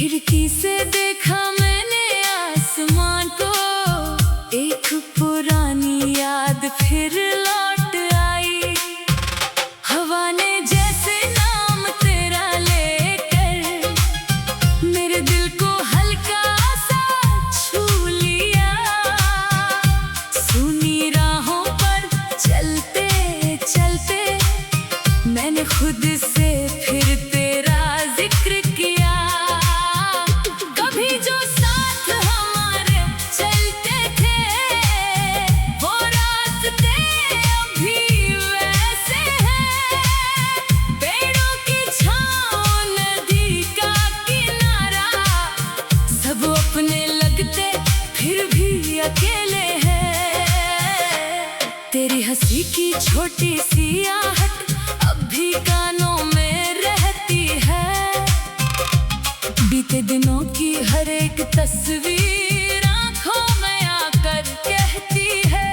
खिड़की से देखा मैंने आसमान को, एक पुरानी याद फिर लौट आई। हवा ने जैसे नाम तेरा लेकर मेरे दिल को हल्का सा छू लिया। सुनी राहों पर चलते चलते मैंने खुद से फिर तेरा जिक्र किया। कभी जो साथ हमारे चलते थे वो रास्ते अभी वैसे हैं। पेड़ों की छाँव, नदी का किनारा, सब अपने लगते फिर भी अकेले हैं। तेरी हंसी की छोटी सी आहट अब भी कानों में रहती है। बीते दिनों की हर एक तस्वीर आंखों में आकर कहती है।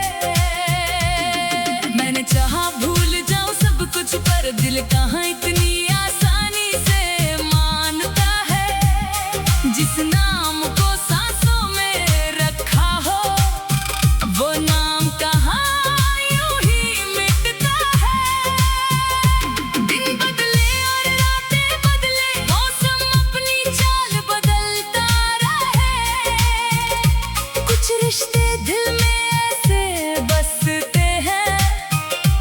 मैंने चाहा भूल जाऊं सब कुछ, पर दिल कहाँ इतनी आसानी से मानता है। जिस नाम को सांसों में रखा हो वो नाम कहाँ यूं ही मिटता है। दिन बदले और रातें बदले, मौसम अपनी चाल बदलता रहे। कुछ रिश्ते दिल में ऐसे बसते हैं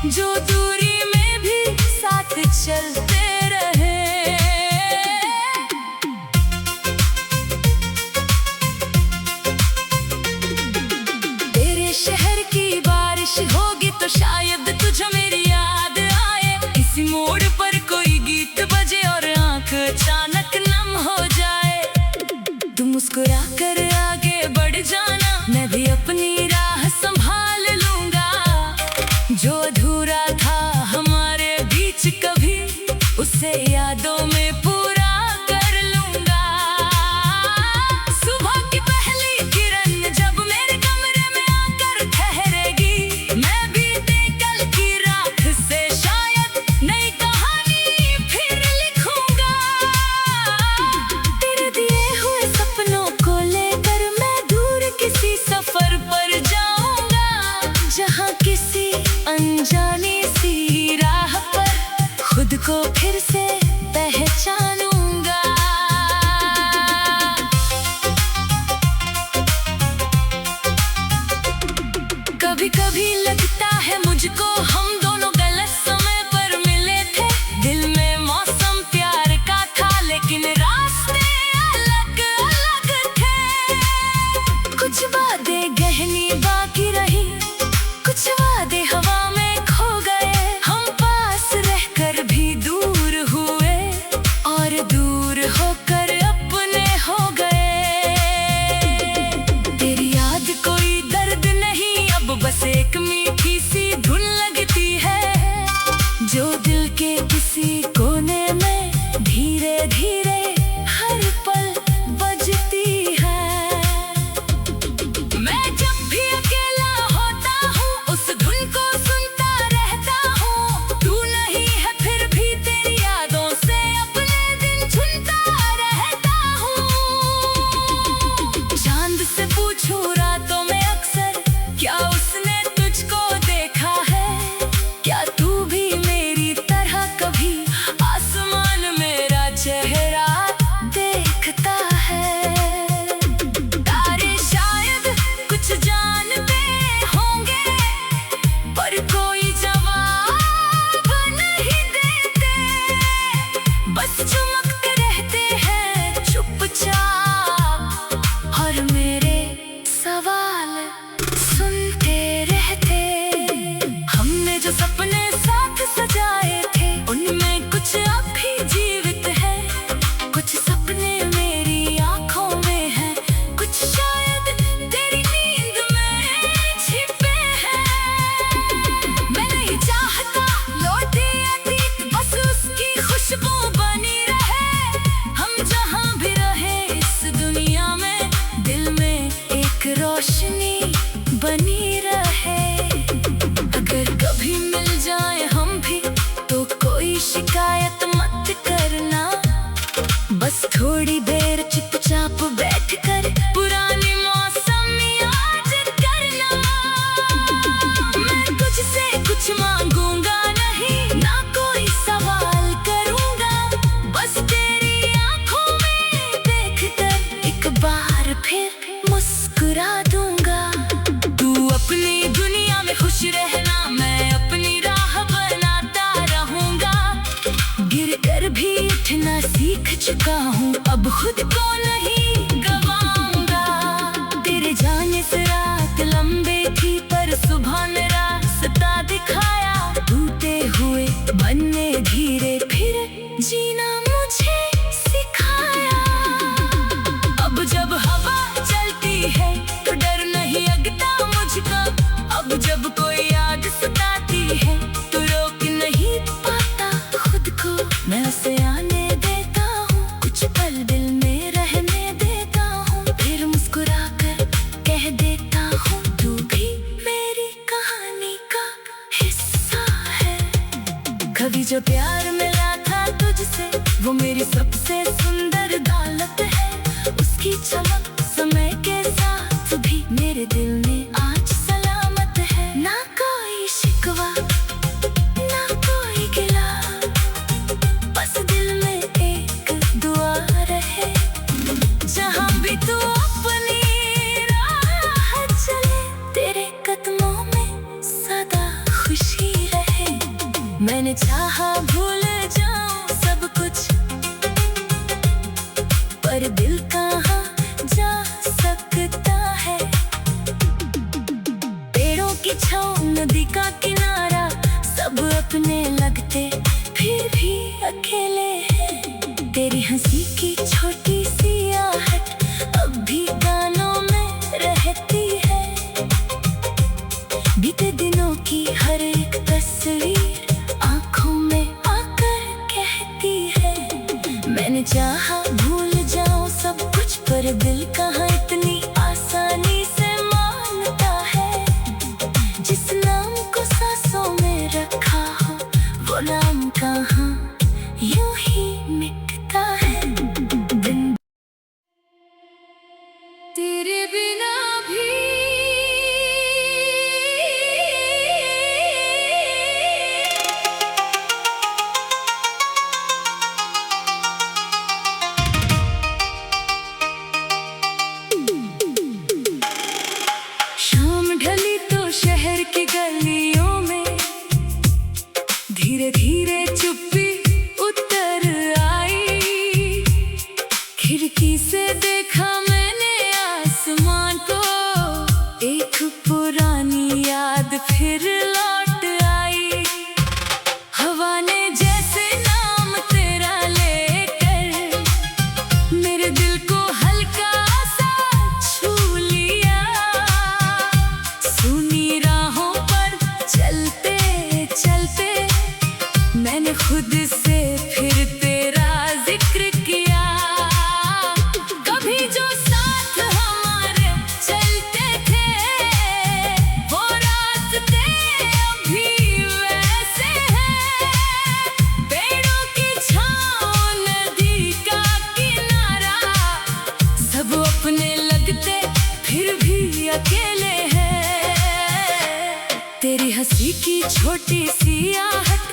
जो दूरी में भी साथ चलते रहे। तेरे शहर की बारिश होगी तो शायद तुझे मेरी याद आए। इसी मोड़ पर कोई गीत बजे और आंख अचानक नम हो जाए। तू मुस्कुरा कर आगे बढ़ जाना, मैं भी अपनी राह संभाल लूंगा। जो अधूरा था हमारे बीच कभी, उसे यादों में पूरा कर लूंगा। सुबह की पहली किरण जब मेरे कमरे में आकर ठहरेगी, मैं बीते कल की रात से शायद नई कहानी फिर लिखूंगा। तेरे दिए हुए सपनों को लेकर मैं दूर किसी सफर चुका हूँ, अब खुद को नहीं गवाऊंगा। तेरे जाने से रात लंबे थी, पर सुबह ने रास्ता दिखाया। टूटे हुए बनने धीरे फिर जीना मुझे सिखाया। अब जब हवा चलती है तो डर नहीं लगता मुझको। अब जब कोई याद सताती है तो रोक नहीं पाता खुद को। मैं उसे आने देता हूँ, कुछ पल दिल में रहने देता हूँ, फिर मुस्कुरा कर कह देता हूँ तू भी मेरी कहानी का हिस्सा है। कभी जो प्यार मिला था तुझसे वो मेरी सबसे सुंदर दौलत है। उसकी चमक समय के साथ भी मेरे दिल में आज सलामत है। ना कोई शिकवा ना कोई गिला, बस दिल में एक दुआ रहे। जहाँ भी तू अपनी राह चले, तेरे कदमों में सदा खुशी रहे। मैंने चाहा भूल जाऊं सब कुछ, पर दिल कहाँ जा सकता है। पेड़ों की छाँव, नदी का किनारा, सब अपने लगते फिर भी अकेले हैं। तेरी हंसी की छोटी सी आहट अब भी गानों में रहती है। बीते दिनों की हर एक तस्वीर आंखों में आकर कहती है। मैंने चाहा भूल जाऊं सब कुछ, पर दिल कहाँ इतनी आसानी से मानता है। जिस नाम को सांसों में रखा हो वो नाम कहाँ यूं ही मिटता है। तेरे बिना भी शाम ढली तो शहर की गलियों में धीरे धीरे चुप्पी उतर आई। खिड़की से देखा मैंने आसमान को, एक पुरानी याद फिर लौट आई। हवा ने जैसे नाम तेरा लेकर मेरे दिल को हल्का सा छू लिया। सुनी राहों पर चलते चलते मैंने खुद से फिर तेरा जिक्र किया। कभी जो साथ हमारे चलते थे वो रास्ते अभी वैसे हैं। पेड़ों की छाँव, नदी का किनारा, सब अपने लगते फिर भी अकेले हैं। तेरी हंसी की छोटी सी आहट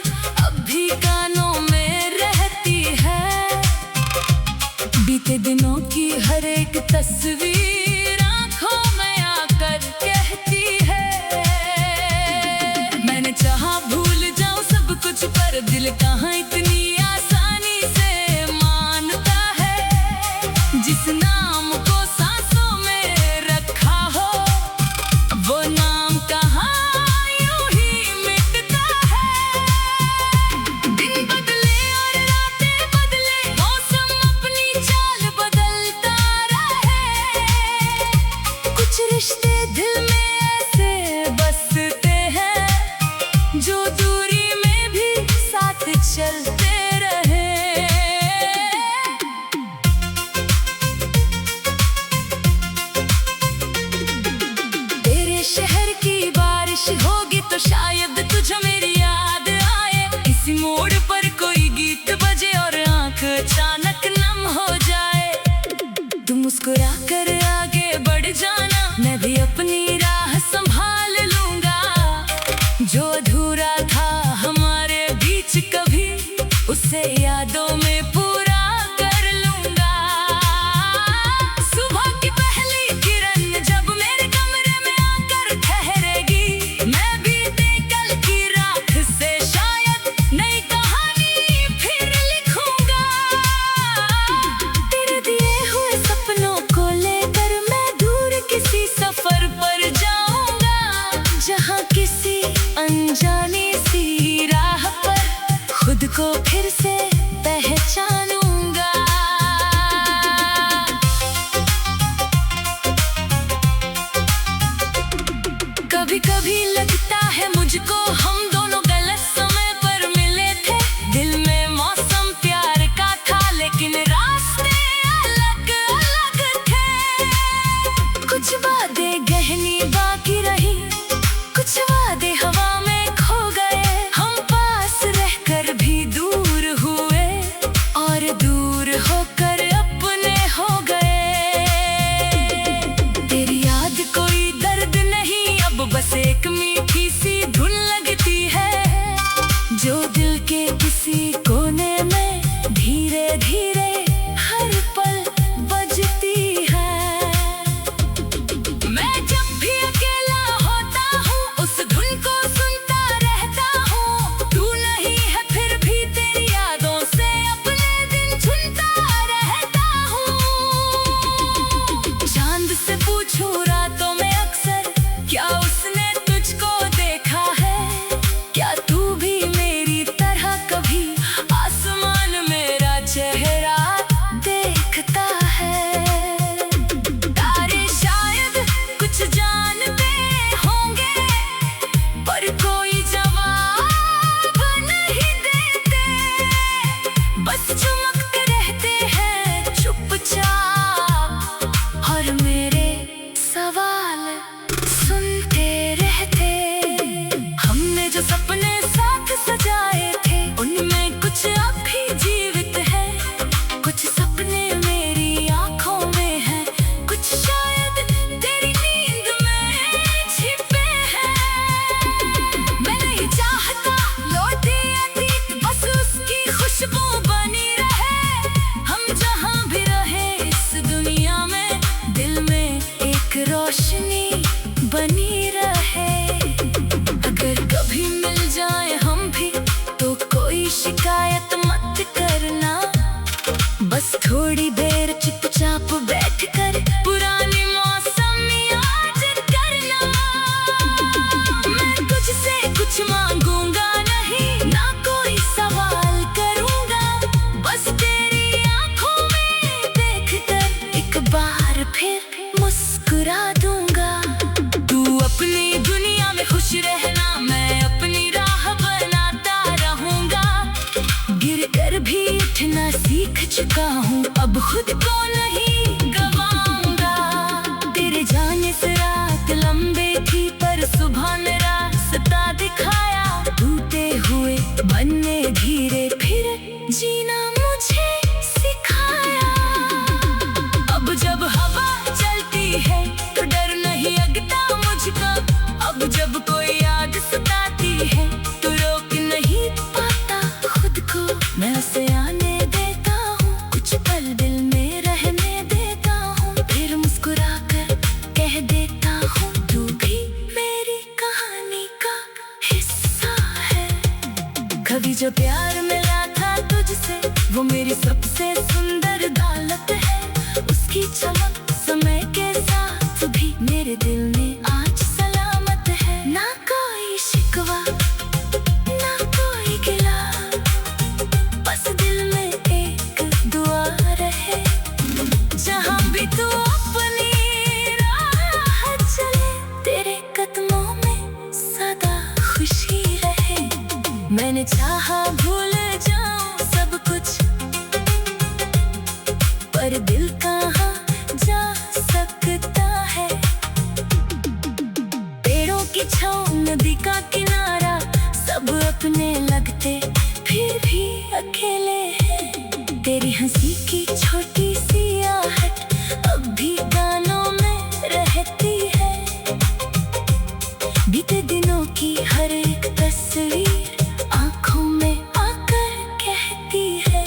अब भी कानों में रहती है। बीते दिनों की हर एक तस्वीर आंखों में आकर कहती है। मैंने चाहा भूल जाऊं सब कुछ, पर दिल कहाँ इतनी आसानी से मानता है। जिस नाम को सांसों में रखा हो वो नाम कहाँ यूं ही मिटता है। दिन बदले और रातें बदले, मौसम अपनी चाल बदलता रहे। कुछ रिश्ते दिल में ऐसे बसते हैं जो दूरी में भी साथ चलते रहे। तेरे शहर की बारिश होगी तो शायद तुझे मेरी याद आए। इसी मोड़ पर कोई गीत बजे और आंख अचानक नम हो जाए। तू मुस्कुरा कर आगे बढ़ जाना, मैं भी अपनी राह संभाल लूंगा। जो अधूरा था हमारे बीच कभी, उसे यादों में पूरा कर लूंगा। सुबह की पहली किरण जब मेरे कमरे में आकर ठहरेगी, मैं बीते कल की राख से शायद नई कहानी फिर लिखूंगा। कभी कभी लगता है मुझको हम दोनों गलत समय पर मिले थे। दिल में मौसम प्यार का था लेकिन रास्ते अलग अलग थे। कुछ बातें गहनी बाकी रही, कुछ वादे हवा में खो गए। हम पास रहकर भी दूर हुए और दूर होकर अपने हो गए। तेरी याद कोई दर्द नहीं, अब बस एक मीठी सी धुन लगती है जो दिल के किसी कोने में धीरे धीरे हर पल बजती है। मैं जब भी अकेला होता हूँ उस धुन को सुनता रहता हूँ। तू नहीं है फिर भी तेरी यादों से अपने दिन चुनता रहता हूँ। चांद से पूछूं रातों में अक्सर, क्या उसने तुझको देखा है? क्या तू भी मेरी तरह कभी आसमान मेरा चेहरा देखता है? तारे शायद कुछ जानते होंगे पर कोई जवाब नहीं देते। बस चमकते रहते हैं चुपचाप और मेरे सवाल सुनते रहते। हमने जो सपने साथ सजाए थे उनमें कुछ अब भी जीवित है। कुछ सपने मेरी आंखों में हैं, कुछ शायद तेरी नींद में छिपे हैं। मैं नहीं चाहता लौटे अतीत, बस उसकी खुशबू बनी रहे। हम जहाँ भी रहे इस दुनिया में दिल में एक रोशनी बनी रहे। अगर कभी मिल जाए हम भी तो कोई शिकायत मत करना। बस थोड़ी देर चुपचाप बैठकर पुरानी मौसम याद करना। मैं तुझसे कुछ मांगूंगा नहीं, ना कोई सवाल करूंगा। बस तेरी आंखों में देखकर एक बार फिर मुस्कुरा दूंगा। तू अपनी दुनिया में खुश रहना, मैं अपनी राह बनाता रहूंगा। गिर कर भी उठना सीख चुका हूँ, अब खुद को नहीं गवाऊंगा। तेरे जाने से रात लंबे थी पर सुबह ने रास्ता दिखाया। टूटे हुए बनने धीरे फिर जीना मुझे सिखाया। अब जब हवा चलती है तो डर नहीं लगता मुझको। अब जब कोई याद सताती है तो रोक नहीं पाता खुद को। मैं उसे आने देता हूँ, कुछ पल दिल में रहने देता हूँ। फिर मुस्कुरा कर कह देता हूँ तू भी मेरी कहानी का हिस्सा है। कभी जो प्यार मिला था तुझसे वो मेरी सबसे सुंदर दौलत है। उसकी चमक समय के साथ भी मेरे दिल में आज सलामत है। ना कोई शिकवा ना कोई गिला, बस दिल में एक दुआ रहे। जहाँ भी तू अपनी राह चले तेरे कदमों में सदा खुशी रहे। मैंने चाहा भूल जाऊं सब कुछ पर दिल कहाँ जा सकता है। पेड़ों की छाँव नदी का किनारा सब अपने लगते फिर भी अकेले हैं। तेरी हंसी की छोटी सी आहट अब भी गानों में रहती है। बीते दिनों की हर एक तस्वीर आंखों में आकर कहती है।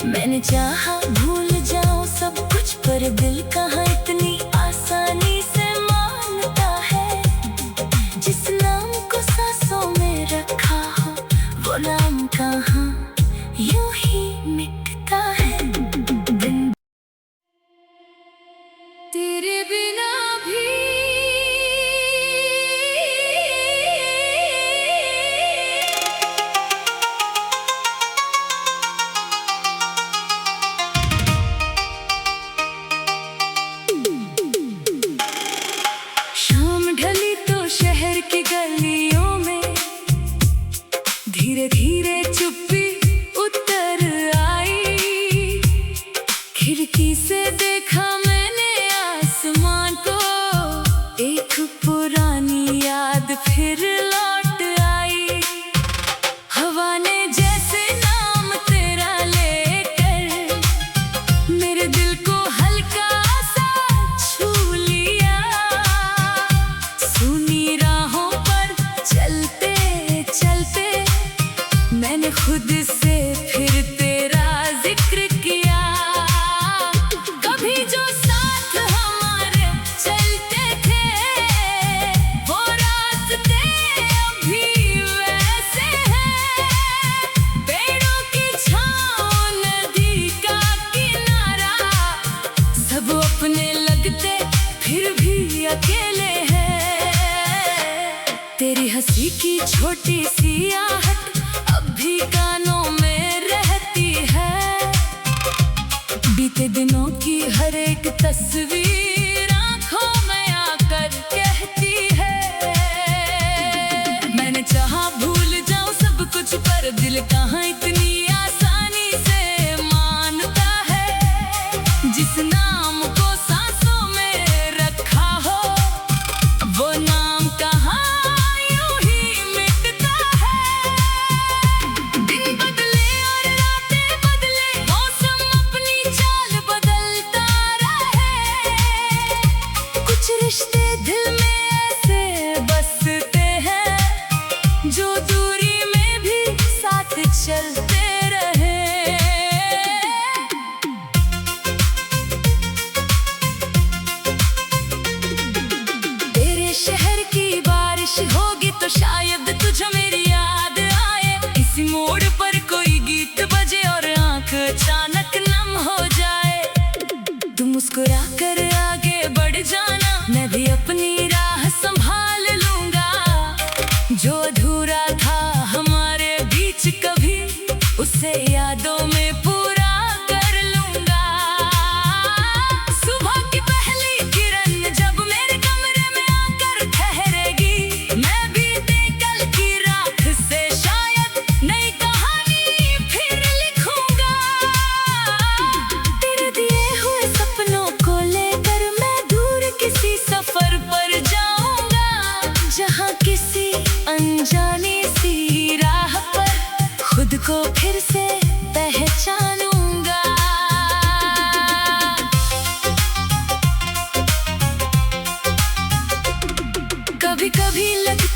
मैंने चाहा भूल जाऊं सब कुछ पर दिल कहाँ इतनी आसानी से मानता है। जिस नाम को सांसों में रखा हो वो नाम कहाँ यूं ही मिटता है। तेरे बिना भी अपने लगते फिर भी अकेले हैं। तेरी हंसी की छोटी सी आहट अब भी कानों में रहती है। बीते दिनों की हर एक तस्वीर आंखों में आकर कहती है। मैंने चाहा भूल जाऊं सब कुछ, पर दिल कहाँ इतनी आसानी से मानता है। जिस नाम को सांसों में रखा हो, वो नाम कहाँ यूं ही मिटता है। दिन बदले और रातें बदले, मौसम अपनी चाल बदलता रहे। कुछ रिश्ते दिल में ऐसे बसते हैं, जो दूरी में भी साथ चलते रहे। तेरे शहर की बारिश होगी तो शायद तुझे मेरी याद आए। इसी मोड़ पर कोई गीत बजे और आंख अचानक नम हो जाए। तू मुस्कुरा कर आगे बढ़ जाना, मैं भी अपनी राह संभाल लूंगा। जो अधूरा था हमारे बीच कभी, उसे यादों में पूरा कर लूंगा। सुबह की पहली किरण जब मेरे कमरे में आकर ठहरेगी, मैं बीते कल की राख से शायद नई कहानी फिर लिखूंगा। तेरे दिए हुए सपनों को लेकर मैं दूर किसी सफर पर जाऊंगा, जहां किसी अनजानी सी राह पर खुद को फिर से पहचानूंगा। कभी कभी लगता